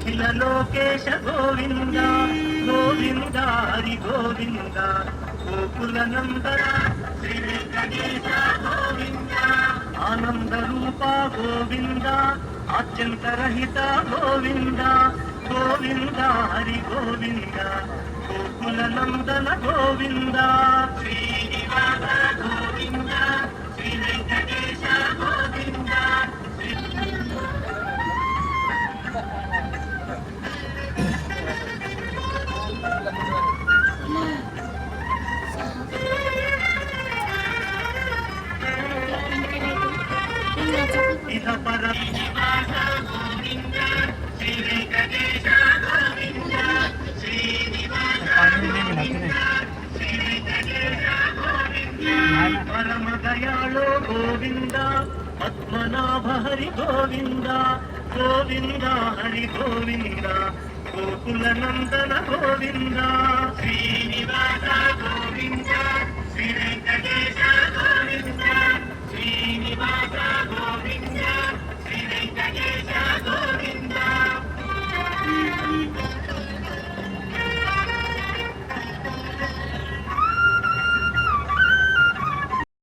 నిఖిల లోకేశ గోవింద గోవింద హరి గోవింద గోకుల నందన శ్రీ వెంకటేశ గోవింద ఆనంద రూప గోవింద అత్యంతరహిత గోవింద గోవింద హరి గోవింద గోకుల నందన గోవింద శ్రీనివాస గోవింద శ్రీ వెంకటేశ గోవింద ఇహ పర శ్రీనివాస గోవింద శ్రీ వెంకటేశ గోవింద శ్రీనివాస గోవింద శ్రీ వెంకటేశ గోవింద పరమ దయాళో గోవింద పద్మనాభ హరి గోవింద గోవింద హరి గోవింద గోకుల నందన గోవింద శ్రీనివాస గోవింద శ్రీ వెంకటేశ గోవింద శ్రీనివాస